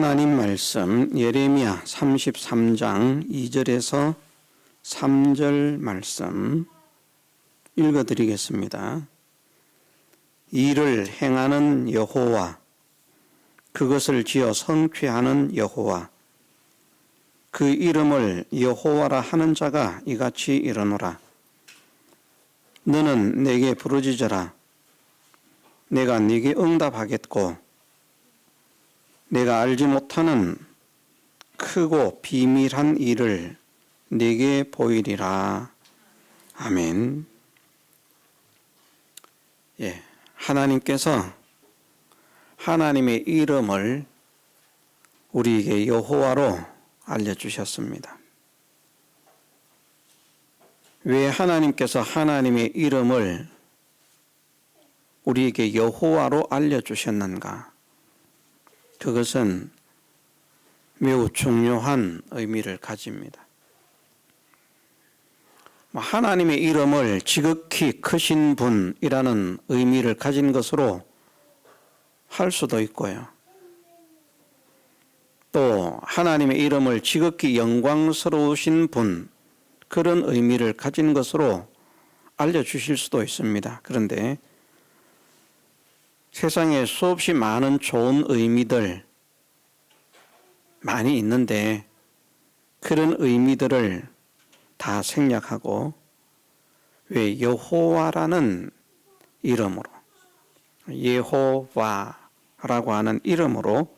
하나님 말씀 예레미야 33장 2절에서 3절 말씀 읽어드리겠습니다. 이를 행하는 여호와, 그것을 지어 성취하는 여호와, 그 이름을 여호와라 하는 자가 이같이 이르노라. 너는 내게 부르짖어라. 내가 네게 응답하겠고 내가 알지 못하는 크고 비밀한 일을 네게 보이리라. 아멘. 하나님께서 하나님의 이름을 우리에게 여호와로 알려주셨습니다. 왜 하나님께서 하나님의 이름을 우리에게 여호와로 알려주셨는가? 그것은 매우 중요한 의미를 가집니다. 하나님의 이름을 지극히 크신 분이라는 의미를 가진 것으로 할 수도 있고요. 또 하나님의 이름을 지극히 영광스러우신 분, 그런 의미를 가진 것으로 알려주실 수도 있습니다. 그런데 세상에 수없이 많은 좋은 의미들 많이 있는데 그런 의미들을 다 생략하고 왜 여호와라는 이름으로, 예호와라고 하는 이름으로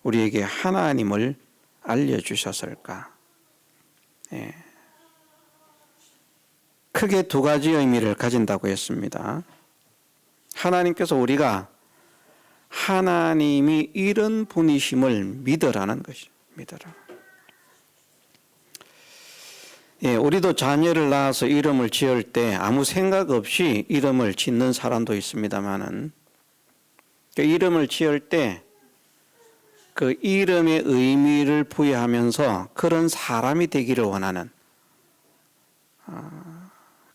우리에게 하나님을 알려주셨을까? 크게 두 가지 의미를 가진다고 했습니다. 하나님께서 우리가 하나님이 이런 분이심을 믿으라는 것이 믿으라. 우리도 자녀를 낳아서 이름을 지을 때 아무 생각 없이 이름을 짓는 사람도 있습니다만은 그 이름을 지을 때 그 이름의 의미를 부여하면서 그런 사람이 되기를 원하는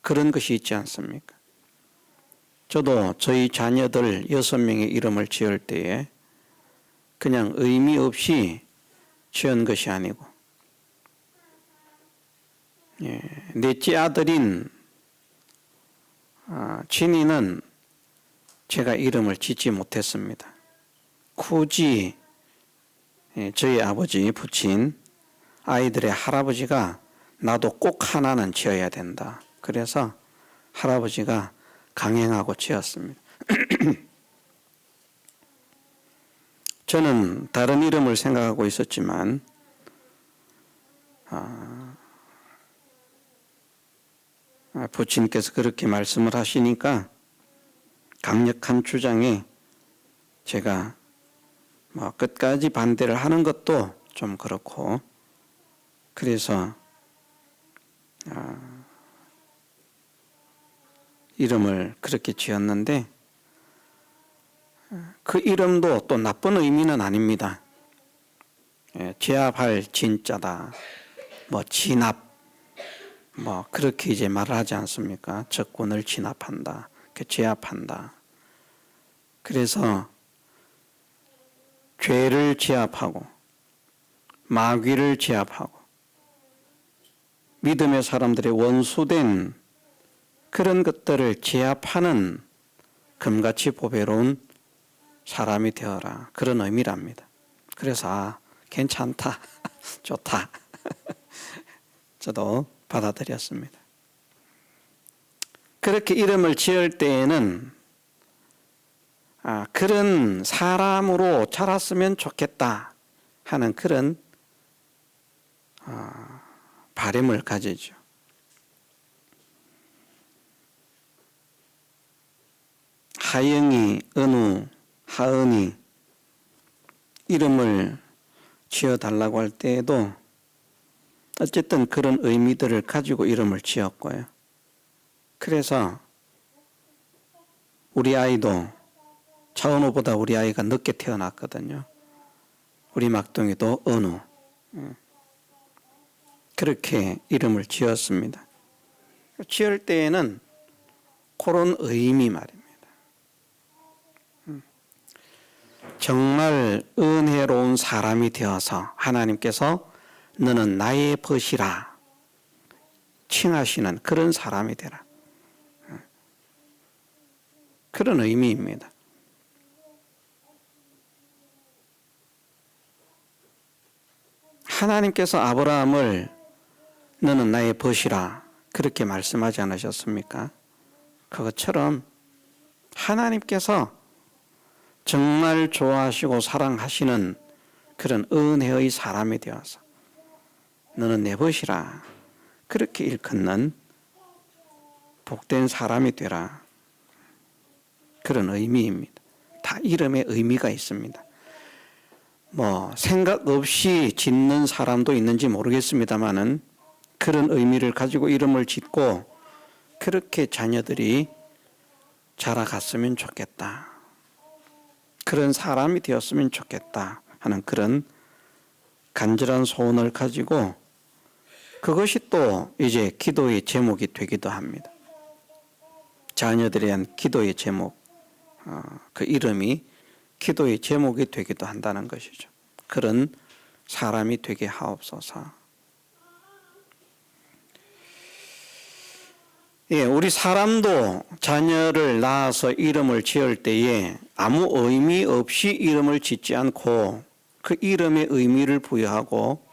그런 것이 있지 않습니까? 저도 저희 자녀들 6명의 이름을 지을 때에 그냥 의미 없이 지은 것이 아니고 넷째 아들인 진이는 제가 이름을 짓지 못했습니다. 굳이 저희 아버지 부친 아이들의 할아버지가 나도 꼭 하나는 지어야 된다. 그래서 할아버지가 강행하고 지었습니다. 저는 다른 이름을 생각하고 있었지만 부친께서 그렇게 말씀을 하시니까 강력한 주장에 제가 끝까지 반대를 하는 것도 좀 그렇고 그래서 이름을 그렇게 지었는데 그 이름도 또 나쁜 의미는 아닙니다. 제압할 진짜다, 진압, 그렇게 이제 말을 하지 않습니까? 적군을 진압한다, 제압한다. 그래서 죄를 제압하고 마귀를 제압하고 믿음의 사람들의 원수된 그런 것들을 제압하는 금같이 보배로운 사람이 되어라. 그런 의미랍니다. 그래서 괜찮다, 좋다. 저도 받아들였습니다. 그렇게 이름을 지을 때에는 그런 사람으로 자랐으면 좋겠다 하는 그런 바람을 가지죠. 하영이, 은우, 하은이 이름을 지어달라고 할 때에도 어쨌든 그런 의미들을 가지고 이름을 지었고요. 그래서 우리 아이도 차은우보다 우리 아이가 늦게 태어났거든요. 우리 막둥이도 은우. 그렇게 이름을 지었습니다. 지을 때에는 그런 의미 말입니다. 정말 은혜로운 사람이 되어서 하나님께서 너는 나의 벗이라 칭하시는 그런 사람이 되라. 그런 의미입니다. 하나님께서 아브라함을 너는 나의 벗이라 그렇게 말씀하지 않으셨습니까? 그것처럼 하나님께서 정말 좋아하시고 사랑하시는 그런 은혜의 사람이 되어서 너는 내 벗이라 그렇게 일컫는 복된 사람이 되라. 그런 의미입니다. 다 이름에 의미가 있습니다. 생각 없이 짓는 사람도 있는지 모르겠습니다만은 그런 의미를 가지고 이름을 짓고 그렇게 자녀들이 자라갔으면 좋겠다. 그런 사람이 되었으면 좋겠다 하는 그런 간절한 소원을 가지고 그것이 또 이제 기도의 제목이 되기도 합니다. 자녀들에 대한 기도의 제목, 그 이름이 기도의 제목이 되기도 한다는 것이죠. 그런 사람이 되게 하옵소서. 우리 사람도 자녀를 낳아서 이름을 지을 때에 아무 의미 없이 이름을 짓지 않고 그 이름에 의미를 부여하고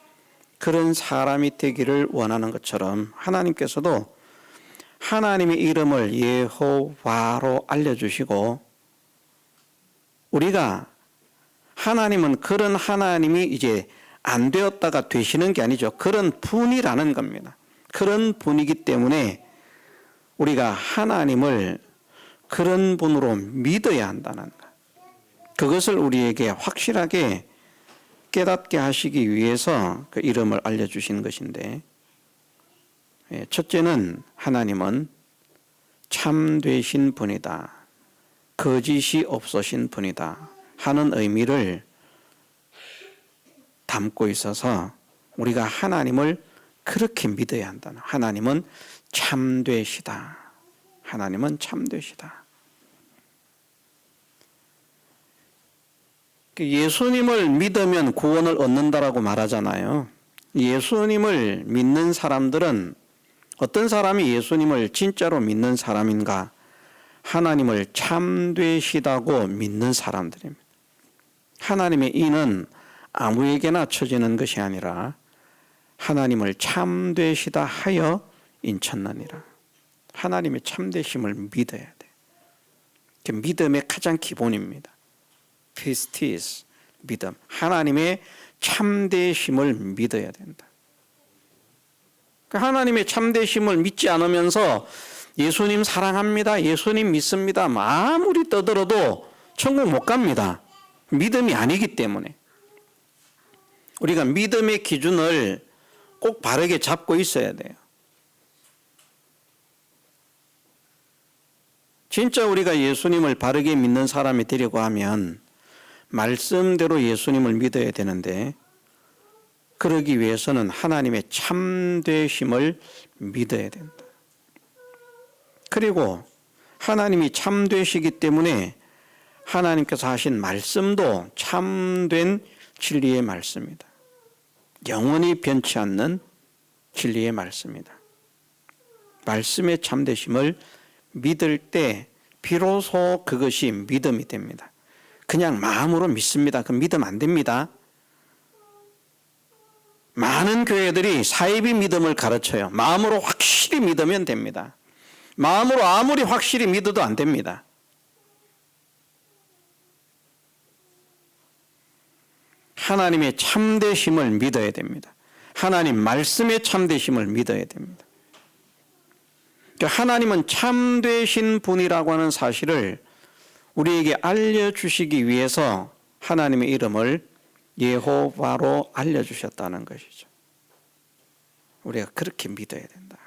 그런 사람이 되기를 원하는 것처럼 하나님께서도 하나님의 이름을 여호와로 알려주시고 우리가 하나님은 그런 하나님이 이제 안 되었다가 되시는 게 아니죠. 그런 분이라는 겁니다. 그런 분이기 때문에 우리가 하나님을 그런 분으로 믿어야 한다는 것. 그것을 우리에게 확실하게 깨닫게 하시기 위해서 그 이름을 알려주신 것인데 첫째는 하나님은 참되신 분이다. 거짓이 없으신 분이다 하는 의미를 담고 있어서 우리가 하나님을 그렇게 믿어야 한다는 하나님은 참되시다. 하나님은 참되시다. 예수님을 믿으면 구원을 얻는다라고 말하잖아요. 예수님을 믿는 사람들은 어떤 사람이 예수님을 진짜로 믿는 사람인가? 하나님을 참되시다고 믿는 사람들입니다. 하나님의 인은 아무에게나 쳐지는 것이 아니라 하나님을 참되시다 하여 인쳤느니라. 하나님의 참되심을 믿어야 돼. 믿음의 가장 기본입니다. 피스티스, 믿음. 하나님의 참되심을 믿어야 된다. 하나님의 참되심을 믿지 않으면서 예수님 사랑합니다. 예수님 믿습니다. 아무리 떠들어도 천국 못 갑니다. 믿음이 아니기 때문에. 우리가 믿음의 기준을 꼭 바르게 잡고 있어야 돼요. 진짜 우리가 예수님을 바르게 믿는 사람이 되려고 하면 말씀대로 예수님을 믿어야 되는데 그러기 위해서는 하나님의 참되심을 믿어야 된다. 그리고 하나님이 참되시기 때문에 하나님께서 하신 말씀도 참된 진리의 말씀이다. 영원히 변치 않는 진리의 말씀이다. 말씀의 참되심을 믿을 때 비로소 그것이 믿음이 됩니다. 그냥 마음으로 믿습니다. 그럼 믿음 안 됩니다. 많은 교회들이 사이비 믿음을 가르쳐요. 마음으로 확실히 믿으면 됩니다. 마음으로 아무리 확실히 믿어도 안 됩니다. 하나님의 참되심을 믿어야 됩니다. 하나님 말씀의 참되심을 믿어야 됩니다. 하나님은 참되신 분이라고 하는 사실을 우리에게 알려주시기 위해서 하나님의 이름을 여호와로 알려주셨다는 것이죠. 우리가 그렇게 믿어야 된다.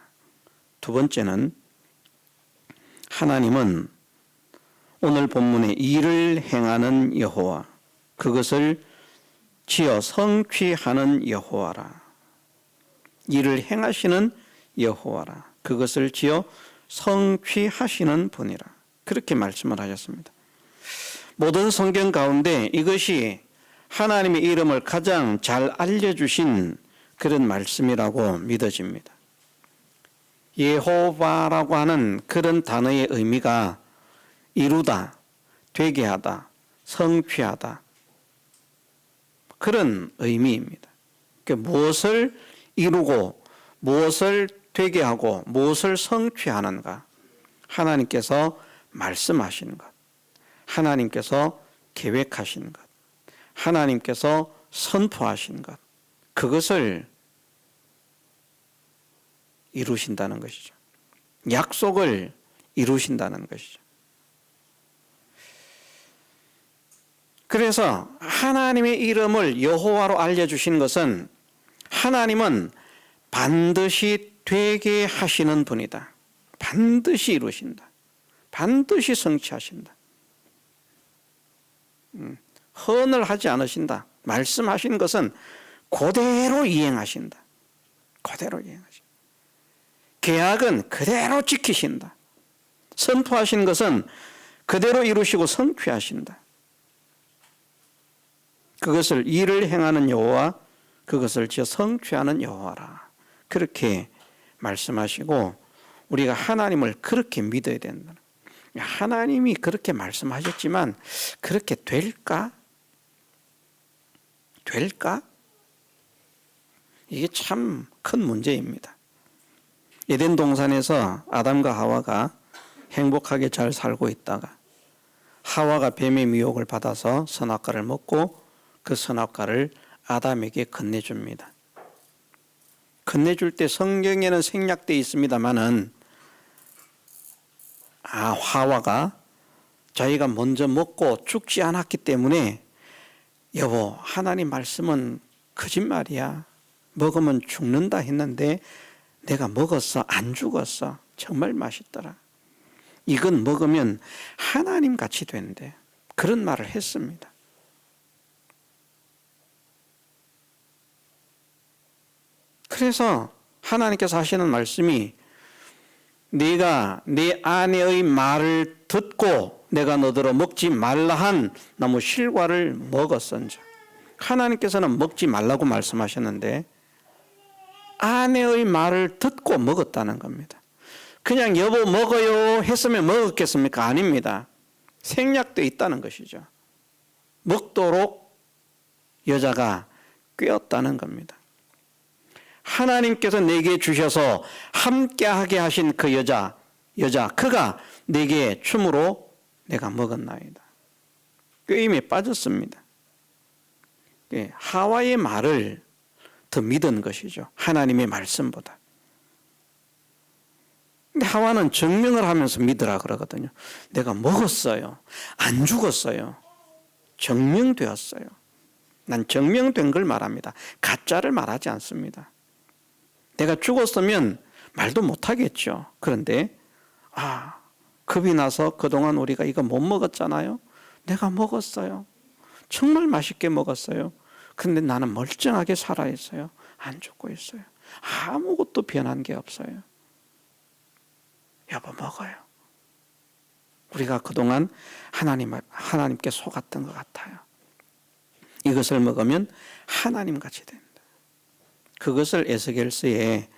두 번째는 하나님은 오늘 본문에 일을 행하는 여호와, 그것을 지어 성취하는 여호와라. 일을 행하시는 여호와라. 그것을 지어 성취하시는 분이라. 그렇게 말씀을 하셨습니다. 모든 성경 가운데 이것이 하나님의 이름을 가장 잘 알려주신 그런 말씀이라고 믿어집니다. 여호와라고 하는 그런 단어의 의미가 이루다, 되게 하다, 성취하다, 그런 의미입니다. 그러니까 무엇을 이루고 무엇을 되게 하고 무엇을 성취하는가, 하나님께서 말씀하시는 것, 하나님께서 계획하신 것, 하나님께서 선포하신 것, 그것을 이루신다는 것이죠. 약속을 이루신다는 것이죠. 그래서 하나님의 이름을 여호와로 알려주신 것은 하나님은 반드시 되게 하시는 분이다. 반드시 이루신다. 반드시 성취하신다. 헌을 하지 않으신다. 말씀하신 것은 그대로 이행하신다. 그대로 이행하신다. 계약은 그대로 지키신다. 선포하신 것은 그대로 이루시고 성취하신다. 그것을 일을 행하는 여호와, 그것을 지어 성취하는 여호와라. 그렇게 말씀하시고 우리가 하나님을 그렇게 믿어야 된다. 하나님이 그렇게 말씀하셨지만 그렇게 될까? 될까? 이게 참 큰 문제입니다. 에덴 동산에서 아담과 하와가 행복하게 잘 살고 있다가 하와가 뱀의 미혹을 받아서 선악과를 먹고 그 선악과를 아담에게 건네줍니다. 건네줄 때 성경에는 생략되어 있습니다만은 하와가 자기가 먼저 먹고 죽지 않았기 때문에 여보, 하나님 말씀은 거짓말이야. 먹으면 죽는다 했는데 내가 먹었어. 안 죽었어. 정말 맛있더라. 이건 먹으면 하나님 같이 된대. 그런 말을 했습니다. 그래서 하나님께서 하시는 말씀이 네가 네 아내의 말을 듣고 내가 너더러 먹지 말라 한 나무 실과를 먹었은즉. 하나님께서는 먹지 말라고 말씀하셨는데 아내의 말을 듣고 먹었다는 겁니다. 그냥 여보 먹어요 했으면 먹었겠습니까? 아닙니다. 생략되어 있다는 것이죠. 먹도록 여자가 꾀었다는 겁니다. 하나님께서 내게 주셔서 함께하게 하신 그 여자 그가 내게 춤으로 내가 먹었나이다. 꾀임에 빠졌습니다. 하와의 말을 더 믿은 것이죠. 하나님의 말씀보다. 근데 하와는 증명을 하면서 믿으라 그러거든요. 내가 먹었어요. 안 죽었어요. 증명되었어요. 난 증명된 걸 말합니다. 가짜를 말하지 않습니다. 내가 죽었으면 말도 못하겠죠. 그런데 겁이 나서 그동안 우리가 이거 못 먹었잖아요. 내가 먹었어요. 정말 맛있게 먹었어요. 근데 나는 멀쩡하게 살아있어요. 안 죽고 있어요. 아무것도 변한 게 없어요. 여보 먹어요. 우리가 그동안 하나님께 속았던 것 같아요. 이것을 먹으면 하나님같이 된다. 그것을 에스겔서에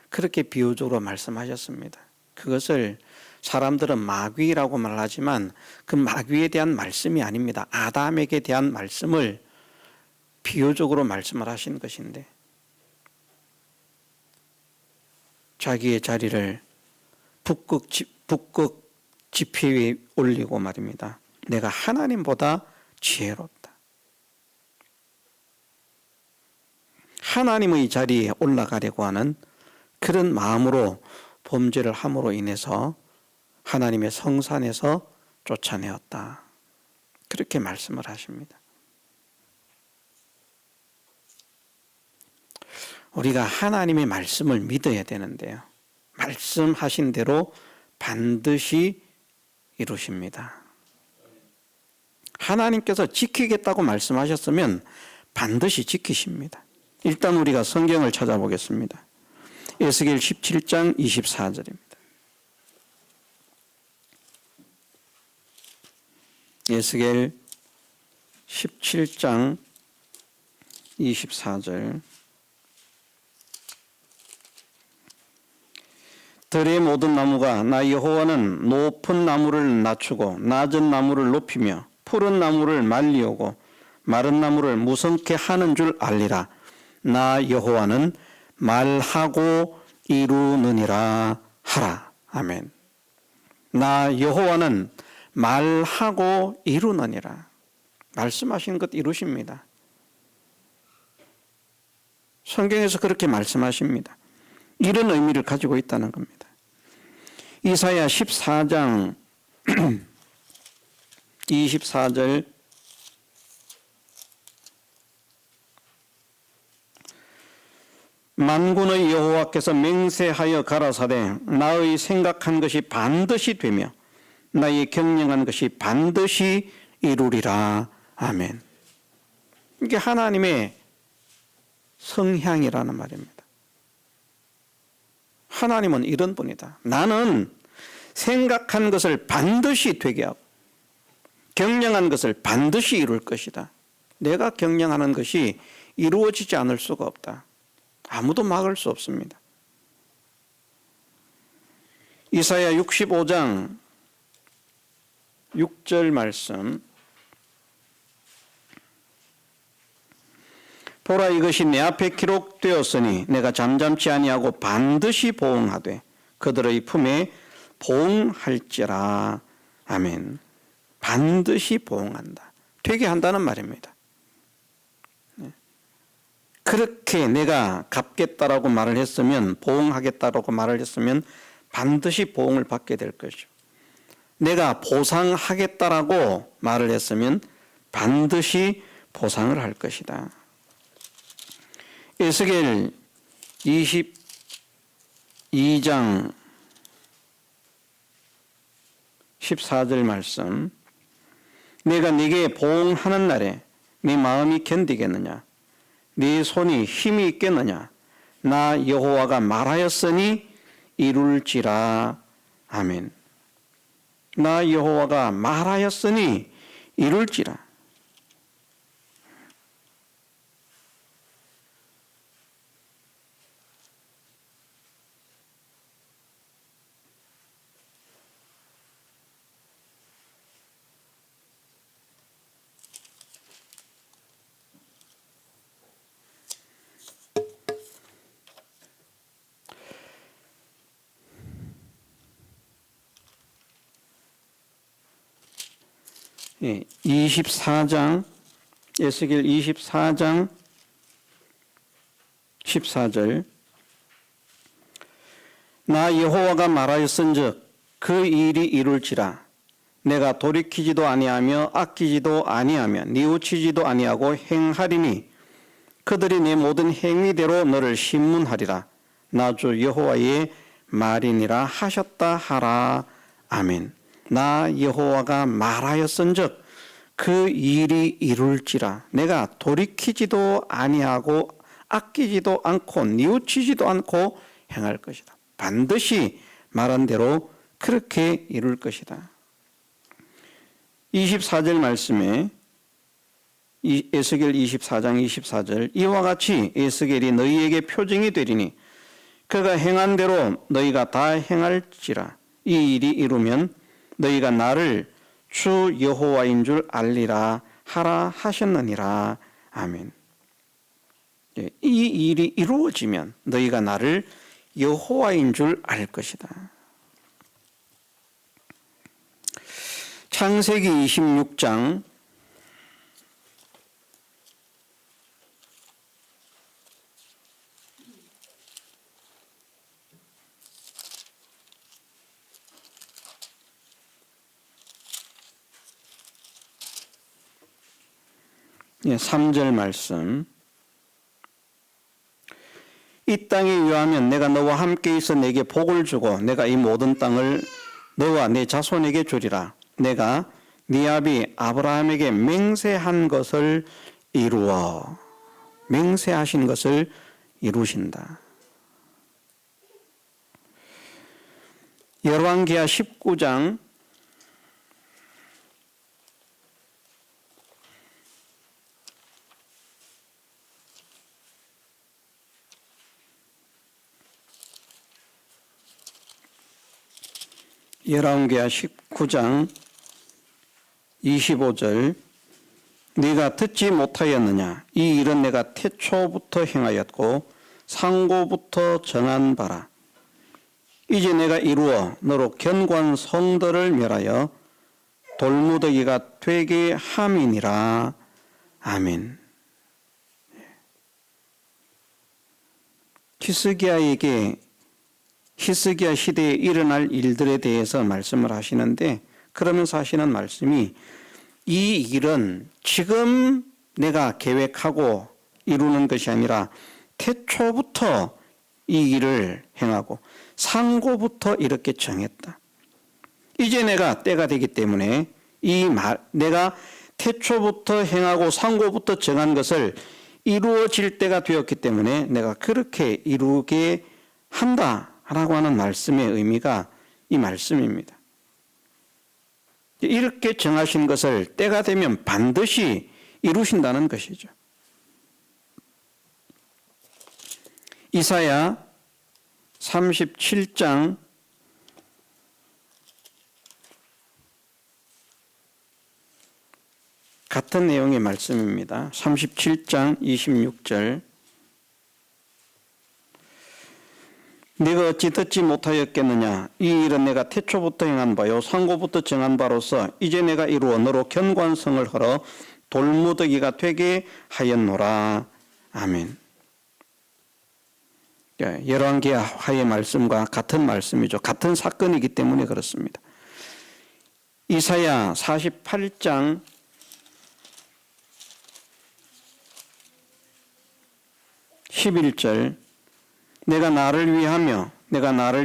그렇게 비유적으로 말씀하셨습니다. 그것을 사람들은 마귀라고 말하지만 그 마귀에 대한 말씀이 아닙니다. 아담에게 대한 말씀을 비유적으로 말씀을 하신 것인데 자기의 자리를 북극 지표 위에 올리고 말입니다. 내가 하나님보다 지혜롭다. 하나님의 자리에 올라가려고 하는 그런 마음으로 범죄를 함으로 인해서 하나님의 성산에서 쫓아내었다. 그렇게 말씀을 하십니다. 우리가 하나님의 말씀을 믿어야 되는데요. 말씀하신 대로 반드시 이루십니다. 하나님께서 지키겠다고 말씀하셨으면 반드시 지키십니다. 일단 우리가 성경을 찾아보겠습니다. 에스겔 17장 24절입니다. 에스겔 17장 24절. 들의 모든 나무가 나 여호와는 높은 나무를 낮추고 낮은 나무를 높이며 푸른 나무를 말리우고 마른 나무를 무성케 하는 줄 알리라. 나 여호와는 말하고 이루느니라 하라. 아멘. 나 여호와는 말하고 이루느니라. 말씀하신 것 이루십니다. 성경에서 그렇게 말씀하십니다. 이런 의미를 가지고 있다는 겁니다. 이사야 14장 24절. 만군의 여호와께서 맹세하여 가라사대 나의 생각한 것이 반드시 되며 나의 경영한 것이 반드시 이루리라. 아멘. 이게 하나님의 성향이라는 말입니다. 하나님은 이런 분이다. 나는 생각한 것을 반드시 되게 하고 경영한 것을 반드시 이룰 것이다. 내가 경영하는 것이 이루어지지 않을 수가 없다. 아무도 막을 수 없습니다. 이사야 65장 6절 말씀. 보라, 이것이 내 앞에 기록되었으니 내가 잠잠치 아니하고 반드시 보응하되 그들의 품에 보응할지라. 아멘. 반드시 보응한다. 되게 한다는 말입니다. 그렇게 내가 갚겠다라고 말을 했으면, 보응하겠다라고 말을 했으면 반드시 보응을 받게 될 것이고, 내가 보상하겠다라고 말을 했으면 반드시 보상을 할 것이다. 에스겔 22장 14절 말씀. 내가 네게 보응하는 날에 네 마음이 견디겠느냐? 네 손이 힘이 있겠느냐? 나 여호와가 말하였으니 이룰지라. 아멘. 나 여호와가 말하였으니 이룰지라. 예, 24장, 에스겔 24장 14절. 나 여호와가 말하였은즉 그 일이 이룰지라. 내가 돌이키지도 아니하며 아끼지도 아니하며 뉘우치지도 아니하고 행하리니 그들이 내 모든 행위대로 너를 심문하리라. 나 주 여호와의 말이니라 하셨다 하라. 아멘. 나 여호와가 말하였은즉 그 일이 이룰지라. 내가 돌이키지도 아니하고 아끼지도 않고 뉘우치지도 않고 행할 것이다. 반드시 말한 대로 그렇게 이룰 것이다. 24절 말씀에 에스겔 24장 24절. 이와 같이 에스겔이 너희에게 표징이 되리니 그가 행한 대로 너희가 다 행할지라. 이 일이 이루면 너희가 나를 주 여호와인 줄 알리라 하라 하셨느니라. 아멘. 이 일이 이루어지면 너희가 나를 여호와인 줄 알 것이다. 창세기 26장 3절 말씀. 이 땅에 유하면 내가 너와 함께 있어 내게 복을 주고 내가 이 모든 땅을 너와 네 자손에게 주리라. 내가 네 아비 아브라함에게 맹세한 것을 이루어. 맹세하신 것을 이루신다. 열왕기하 19장 열왕기하 19장 25절 네가 듣지 못하였느냐 이 일은 내가 태초부터 행하였고 상고부터 정한 바라. 이제 내가 이루어 너로 견고한 성들을 멸하여 돌무더기가 되게 함이니라. 아멘. 히스기야 시대에 일어날 일들에 대해서 말씀을 하시는데 그러면서 하시는 말씀이 이 일은 지금 내가 계획하고 이루는 것이 아니라 태초부터 이 일을 행하고 상고부터 이렇게 정했다. 이제 내가 때가 되기 때문에 내가 태초부터 행하고 상고부터 정한 것을 이루어질 때가 되었기 때문에 내가 그렇게 이루게 한다라고 하는 말씀의 의미가 이 말씀입니다. 이렇게 정하신 것을 때가 되면 반드시 이루신다는 것이죠. 이사야 37장 같은 내용의 말씀입니다. 37장 26절 네가 어찌 듣지 못하였겠느냐 이 일은 내가 태초부터 행한 바요 상고부터 정한 바로서 이제 내가 이루어 너로 견고한 성을 헐어 돌무더기가 되게 하였노라. 아멘. 열왕기하의 말씀과 같은 말씀이죠. 같은 사건이기 때문에 그렇습니다. 이사야 48장 11절 내가 나를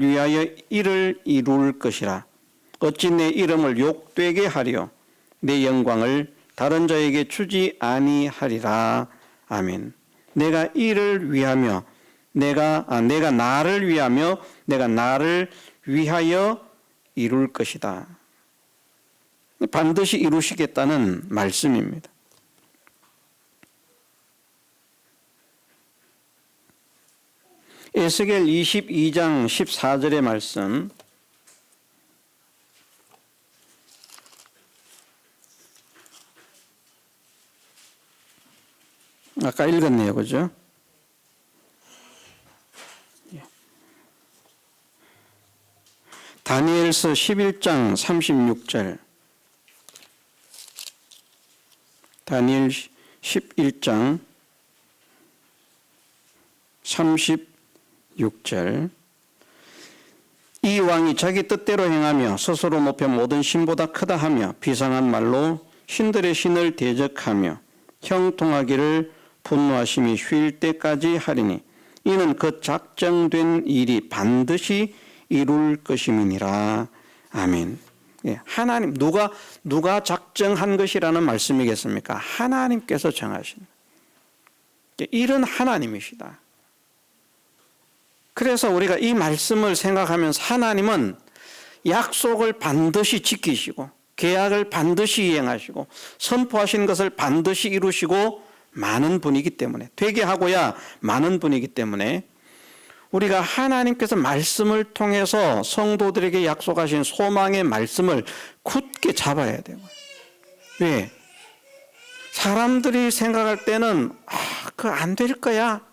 위하여 이를 이룰 것이라. 어찌 내 이름을 욕되게 하려 내 영광을 다른 자에게 주지 아니하리라. 아멘. 내가 이를 위하며 내가 나를 위하여 이룰 것이다. 반드시 이루시겠다는 말씀입니다. 에스겔 22장 14절의 말씀 아까 읽었네요. 그죠? 다니엘서 11장 36절 다니엘 11장 36절 이 왕이 자기 뜻대로 행하며 스스로 높여 모든 신보다 크다 하며 비상한 말로 신들의 신을 대적하며 형통하기를 분노하심이 쉴 때까지 하리니 이는 그 작정된 일이 반드시 이룰 것임이니라. 아멘. 예, 하나님 누가 작정한 것이라는 말씀이겠습니까? 하나님께서 정하신 일은 하나님이시다. 그래서 우리가 이 말씀을 생각하면서 하나님은 약속을 반드시 지키시고 계약을 반드시 이행하시고 선포하신 것을 반드시 이루시고 많은 분이기 때문에 되게 하고야 많은 분이기 때문에 우리가 하나님께서 말씀을 통해서 성도들에게 약속하신 소망의 말씀을 굳게 잡아야 돼요. 왜? 사람들이 생각할 때는 그거 안 될 거야.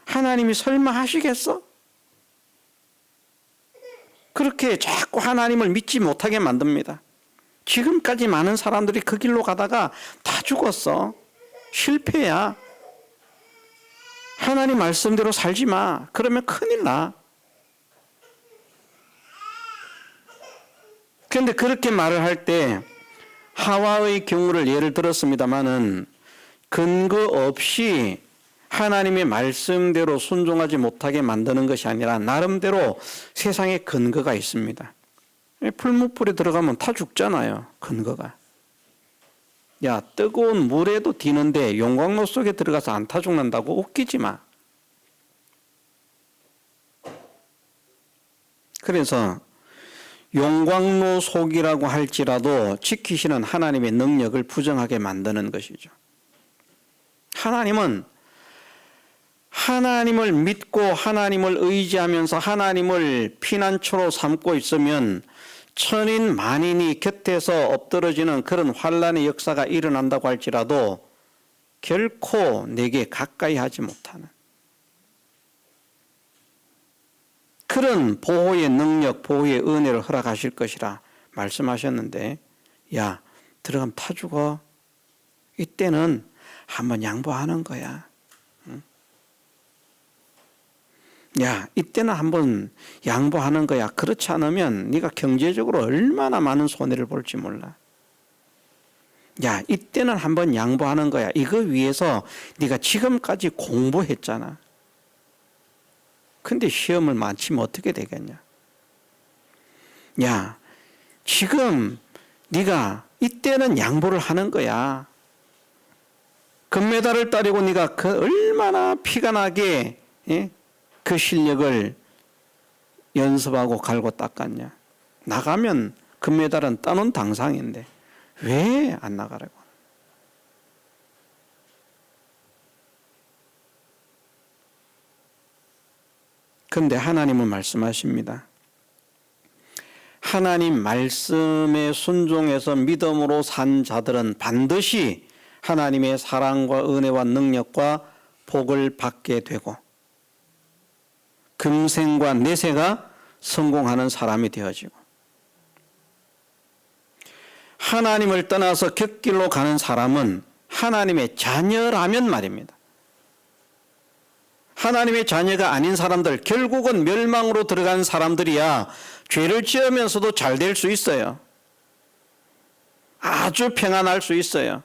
하나님이 설마 하시겠어? 그렇게 자꾸 하나님을 믿지 못하게 만듭니다. 지금까지 많은 사람들이 그 길로 가다가 다 죽었어. 실패야. 하나님 말씀대로 살지 마. 그러면 큰일 나. 그런데 그렇게 말을 할 때 하와의 경우를 예를 들었습니다마는 근거 없이 하나님의 말씀대로 순종하지 못하게 만드는 것이 아니라 나름대로 세상에 근거가 있습니다. 풀무불에 들어가면 다 죽잖아요. 근거가. 야, 뜨거운 물에도 디는데 용광로 속에 들어가서 안 타 죽는다고? 웃기지 마. 그래서 용광로 속이라고 할지라도 지키시는 하나님의 능력을 부정하게 만드는 것이죠. 하나님은 하나님을 믿고 하나님을 의지하면서 하나님을 피난처로 삼고 있으면 천인 만인이 곁에서 엎드러지는 그런 환란의 역사가 일어난다고 할지라도 결코 내게 가까이 하지 못하는 그런 보호의 능력, 보호의 은혜를 허락하실 것이라 말씀하셨는데, 야, 들어가면 타 죽어. 이때는 한번 양보하는 거야. 야, 이때는 한번 양보하는 거야. 그렇지 않으면 네가 경제적으로 얼마나 많은 손해를 볼지 몰라. 야, 이때는 한번 양보하는 거야. 이거 위해서 네가 지금까지 공부했잖아. 근데 시험을 마치면 어떻게 되겠냐? 야, 지금 네가 이때는 양보를 하는 거야. 금메달을 따려고 네가 그 얼마나 피가 나게 그 실력을 연습하고 갈고 닦았냐. 나가면 금메달은 따놓은 당상인데 왜 안 나가라고? 그런데 하나님은 말씀하십니다. 하나님 말씀에 순종해서 믿음으로 산 자들은 반드시 하나님의 사랑과 은혜와 능력과 복을 받게 되고 금생과 내세가 성공하는 사람이 되어지고, 하나님을 떠나서 곁길로 가는 사람은 하나님의 자녀라면 말입니다. 하나님의 자녀가 아닌 사람들, 결국은 멸망으로 들어간 사람들이야 죄를 지으면서도 잘 될 수 있어요. 아주 평안할 수 있어요.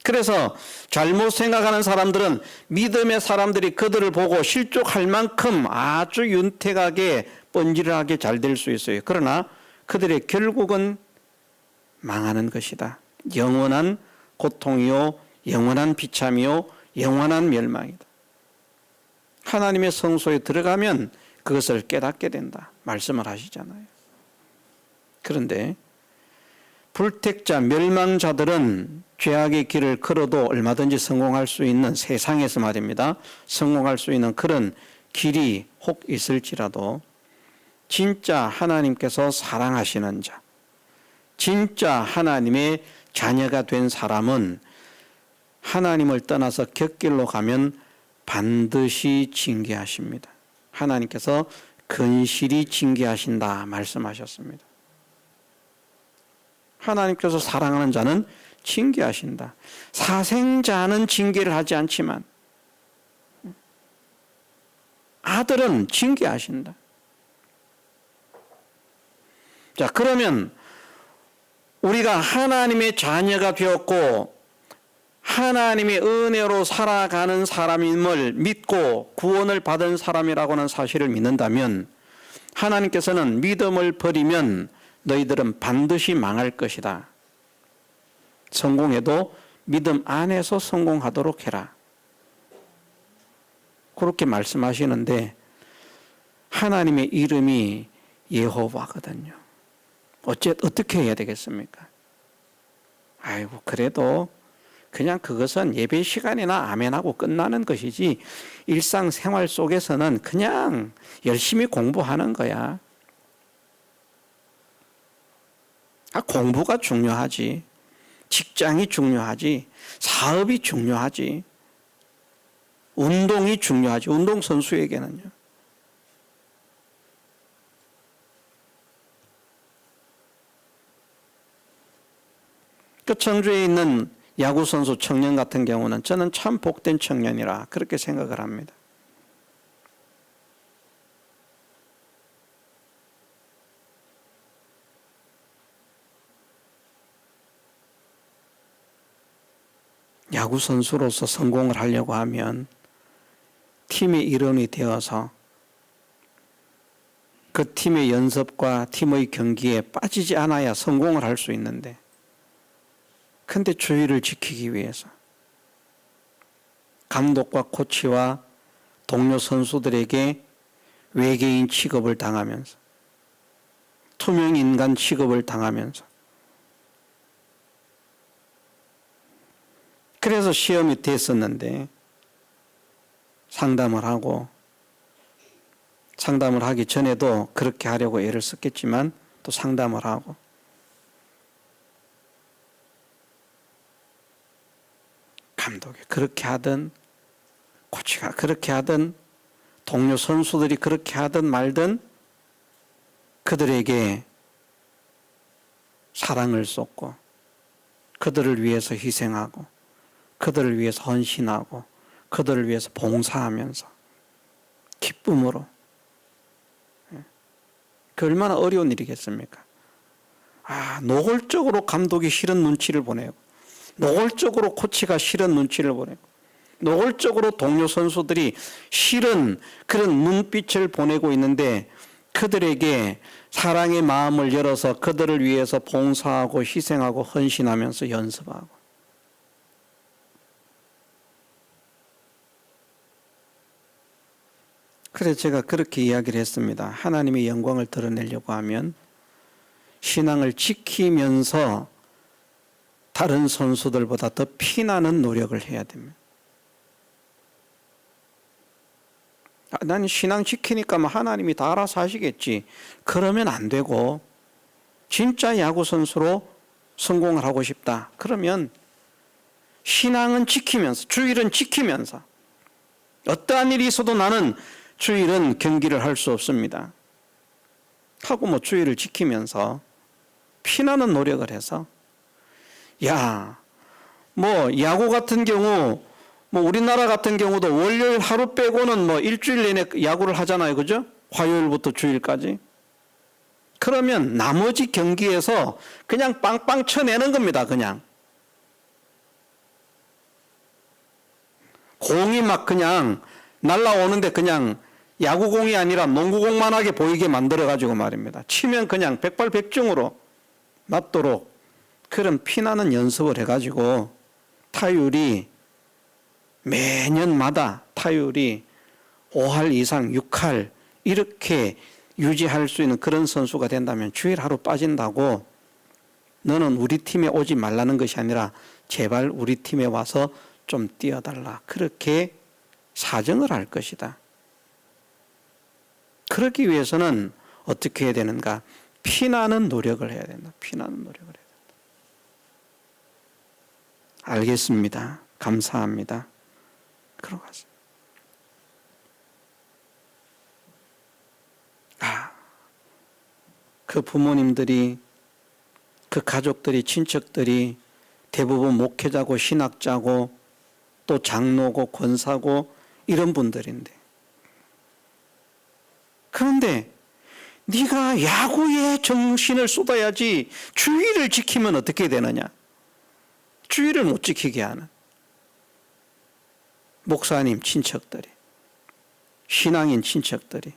그래서 잘못 생각하는 사람들은 믿음의 사람들이 그들을 보고 실족할 만큼 아주 윤택하게 번지르하게 잘 될 수 있어요. 그러나 그들의 결국은 망하는 것이다. 영원한 고통이요, 영원한 비참이요, 영원한 멸망이다. 하나님의 성소에 들어가면 그것을 깨닫게 된다 말씀을 하시잖아요. 그런데 불택자, 멸망자들은 죄악의 길을 걸어도 얼마든지 성공할 수 있는, 세상에서 말입니다, 성공할 수 있는 그런 길이 혹 있을지라도 진짜 하나님께서 사랑하시는 자, 진짜 하나님의 자녀가 된 사람은 하나님을 떠나서 곁길로 가면 반드시 징계하십니다. 하나님께서 근실히 징계하신다 말씀하셨습니다. 하나님께서 사랑하는 자는 징계하신다. 사생자는 징계를 하지 않지만 아들은 징계하신다. 자, 그러면 우리가 하나님의 자녀가 되었고 하나님의 은혜로 살아가는 사람임을 믿고 구원을 받은 사람이라고 하는 사실을 믿는다면, 하나님께서는 믿음을 버리면 너희들은 반드시 망할 것이다. 성공해도 믿음 안에서 성공하도록 해라. 그렇게 말씀하시는데, 하나님의 이름이 여호와거든요. 어떻게 해야 되겠습니까? 아이고, 그래도 그냥 그것은 예배 시간이나 아멘하고 끝나는 것이지 일상생활 속에서는 그냥 열심히 공부하는 거야. 공부가 중요하지. 직장이 중요하지. 사업이 중요하지. 운동이 중요하지. 운동선수에게는요. 그 청주에 있는 야구선수 청년 같은 경우는 저는 참 복된 청년이라 그렇게 생각을 합니다. 야구선수로서 성공을 하려고 하면 팀의 일원이 되어서 그 팀의 연습과 팀의 경기에 빠지지 않아야 성공을 할 수 있는데, 근데 주의를 지키기 위해서 감독과 코치와 동료 선수들에게 외계인 취급을 당하면서, 투명 인간 취급을 당하면서, 그래서 시험이 됐었는데 상담을 하기 전에도 그렇게 하려고 애를 썼겠지만 또 상담을 하고, 감독이 그렇게 하든 코치가 그렇게 하든 동료 선수들이 그렇게 하든 말든 그들에게 사랑을 쏟고 그들을 위해서 희생하고 그들을 위해서 헌신하고 그들을 위해서 봉사하면서 기쁨으로, 그 얼마나 어려운 일이겠습니까? 노골적으로 감독이 싫은 눈치를 보내고, 노골적으로 코치가 싫은 눈치를 보내고, 노골적으로 동료 선수들이 싫은 그런 눈빛을 보내고 있는데 그들에게 사랑의 마음을 열어서 그들을 위해서 봉사하고 희생하고 헌신하면서 연습하고. 그래서 제가 그렇게 이야기를 했습니다. 하나님의 영광을 드러내려고 하면 신앙을 지키면서 다른 선수들보다 더 피나는 노력을 해야 됩니다. 난 신앙 지키니까 하나님이 다 알아서 하시겠지. 그러면 안 되고, 진짜 야구 선수로 성공을 하고 싶다. 그러면 신앙은 지키면서, 주일은 지키면서, 어떠한 일이 있어도 나는 주일은 경기를 할 수 없습니다 하고 주일을 지키면서 피나는 노력을 해서, 야구 같은 경우, 우리나라 같은 경우도 월요일 하루 빼고는 일주일 내내 야구를 하잖아요. 그죠? 화요일부터 주일까지. 그러면 나머지 경기에서 그냥 빵빵 쳐내는 겁니다. 그냥. 공이 그냥 날라오는데 그냥 야구공이 아니라 농구공만하게 보이게 만들어가지고 말입니다. 치면 그냥 백발백중으로 맞도록 그런 피나는 연습을 해가지고 타율이 매년마다 타율이 5할 이상 6할 이렇게 유지할 수 있는 그런 선수가 된다면 주일 하루 빠진다고 너는 우리 팀에 오지 말라는 것이 아니라 제발 우리 팀에 와서 좀 뛰어달라. 그렇게 사정을 할 것이다. 그러기 위해서는 어떻게 해야 되는가? 피나는 노력을 해야 된다. 피나는 노력을 해야 된다. 알겠습니다. 감사합니다. 그러고 갔어요. 그 부모님들이, 그 가족들이, 친척들이 대부분 목회자고 신학자고 또 장로고 권사고 이런 분들인데, 그런데 네가 야구에 정신을 쏟아야지 주의를 지키면 어떻게 되느냐? 주의를 못 지키게 하는 목사님 친척들이, 신앙인 친척들이,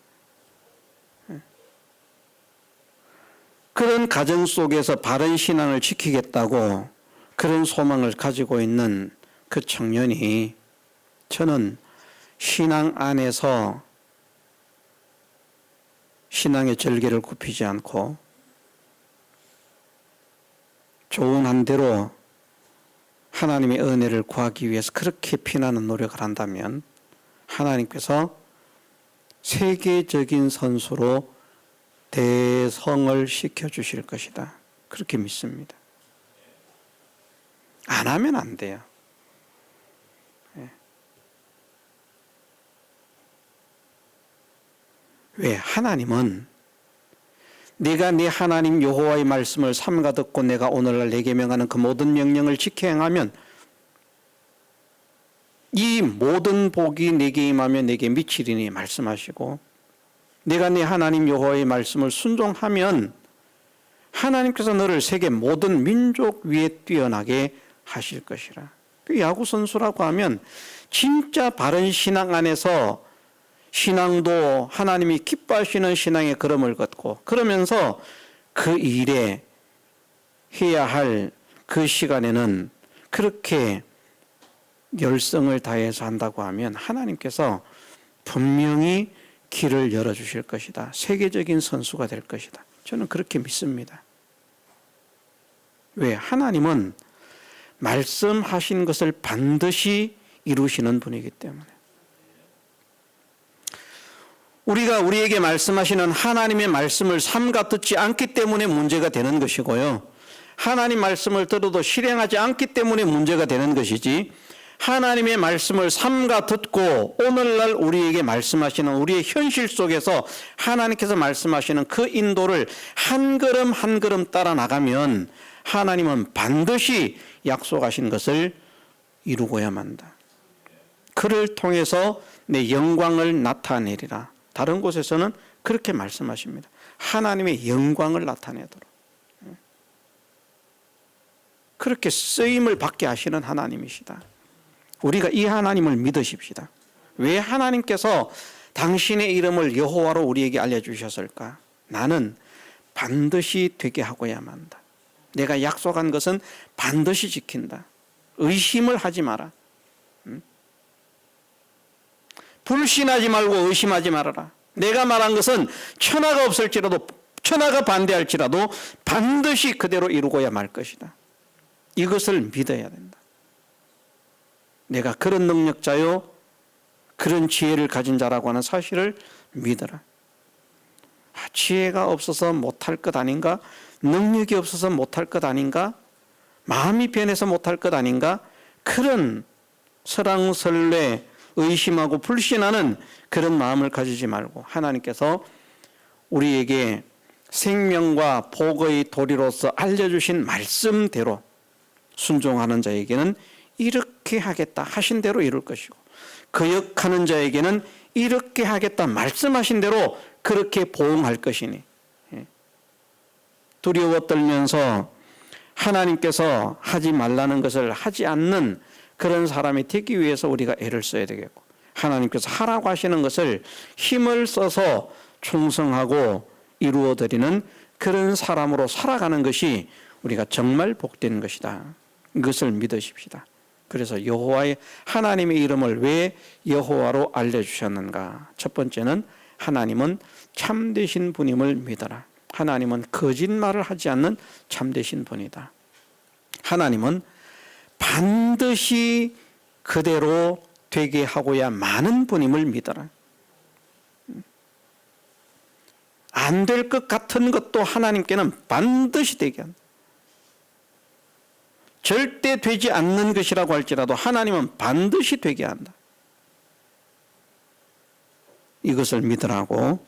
그런 가정 속에서 바른 신앙을 지키겠다고 그런 소망을 가지고 있는 그 청년이, 저는 신앙 안에서 신앙의 절개를 굽히지 않고 좋은 한 대로 하나님의 은혜를 구하기 위해서 그렇게 피나는 노력을 한다면 하나님께서 세계적인 선수로 대성을 시켜주실 것이다. 그렇게 믿습니다. 안 하면 안 돼요. 왜? 하나님은 네가 네 하나님 여호와의 말씀을 삼가 듣고 내가 오늘날 내게 명하는 그 모든 명령을 지켜 행하면 이 모든 복이 내게 임하며 내게 미치리니 말씀하시고, 내가 네 하나님 여호와의 말씀을 순종하면 하나님께서 너를 세계 모든 민족 위에 뛰어나게 하실 것이라. 그 야구 선수라고 하면 진짜 바른 신앙 안에서 신앙도 하나님이 기뻐하시는 신앙의 걸음을 걷고, 그러면서 그 일에 해야 할 그 시간에는 그렇게 열성을 다해서 한다고 하면 하나님께서 분명히 길을 열어주실 것이다. 세계적인 선수가 될 것이다. 저는 그렇게 믿습니다. 왜? 하나님은 말씀하신 것을 반드시 이루시는 분이기 때문에. 우리가 우리에게 말씀하시는 하나님의 말씀을 삼가 듣지 않기 때문에 문제가 되는 것이고요. 하나님 말씀을 들어도 실행하지 않기 때문에 문제가 되는 것이지, 하나님의 말씀을 삼가 듣고 오늘날 우리에게 말씀하시는 우리의 현실 속에서 하나님께서 말씀하시는 그 인도를 한 걸음 한 걸음 따라 나가면 하나님은 반드시 약속하신 것을 이루고야만 한다. 그를 통해서 내 영광을 나타내리라. 다른 곳에서는 그렇게 말씀하십니다. 하나님의 영광을 나타내도록. 그렇게 쓰임을 받게 하시는 하나님이시다. 우리가 이 하나님을 믿으십시다. 왜 하나님께서 당신의 이름을 여호와로 우리에게 알려주셨을까? 나는 반드시 되게 하고야만 한다. 내가 약속한 것은 반드시 지킨다. 의심을 하지 마라. 불신하지 말고 의심하지 말아라. 내가 말한 것은 천하가 없을지라도, 천하가 반대할지라도 반드시 그대로 이루고야 말 것이다. 이것을 믿어야 된다. 내가 그런 능력자요, 그런 지혜를 가진 자라고 하는 사실을 믿어라. 지혜가 없어서 못할 것 아닌가? 능력이 없어서 못할 것 아닌가? 마음이 변해서 못할 것 아닌가? 그런 설왕설래 의심하고 불신하는 그런 마음을 가지지 말고, 하나님께서 우리에게 생명과 복의 도리로서 알려주신 말씀대로 순종하는 자에게는 이렇게 하겠다 하신 대로 이룰 것이고, 거역하는 자에게는 이렇게 하겠다 말씀하신 대로 그렇게 보응할 것이니, 두려워 떨면서 하나님께서 하지 말라는 것을 하지 않는 그런 사람이 되기 위해서 우리가 애를 써야 되겠고, 하나님께서 하라고 하시는 것을 힘을 써서 충성하고 이루어드리는 그런 사람으로 살아가는 것이 우리가 정말 복된 것이다. 이것을 믿으십시다. 그래서 여호와의 하나님의 이름을 왜 여호와로 알려주셨는가? 첫 번째는 하나님은 참되신 분임을 믿어라. 하나님은 거짓말을 하지 않는 참되신 분이다. 하나님은 반드시 그대로 되게 하고야 마는 분임을 믿어라. 안 될 것 같은 것도 하나님께는 반드시 되게 한다. 절대 되지 않는 것이라고 할지라도 하나님은 반드시 되게 한다. 이것을 믿으라고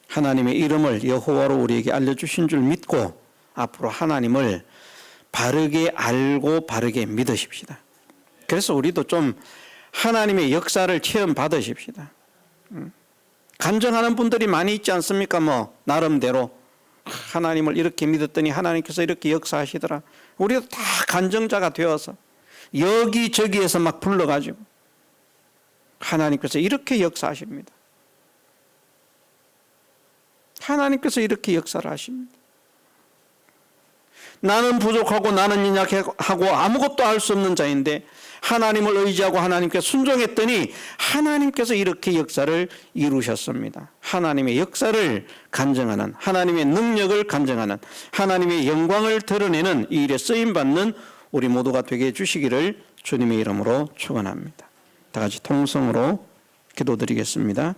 하나님의 이름을 여호와로 우리에게 알려주신 줄 믿고 앞으로 하나님을 바르게 알고 바르게 믿으십시다. 그래서 우리도 좀 하나님의 역사를 체험 받으십시다. 간증하는 분들이 많이 있지 않습니까? 뭐 나름대로 하나님을 이렇게 믿었더니 하나님께서 이렇게 역사하시더라. 우리도 다 간증자가 되어서 여기저기에서 막 불러가지고 하나님께서 이렇게 역사하십니다. 하나님께서 이렇게 역사를 하십니다. 나는 부족하고 나는 연약하고 아무것도 알 수 없는 자인데 하나님을 의지하고 하나님께 순종했더니 하나님께서 이렇게 역사를 이루셨습니다. 하나님의 역사를 간증하는, 하나님의 능력을 간증하는, 하나님의 영광을 드러내는 이 일에 쓰임받는 우리 모두가 되게 해주시기를 주님의 이름으로 축원합니다. 다 같이 통성으로 기도드리겠습니다.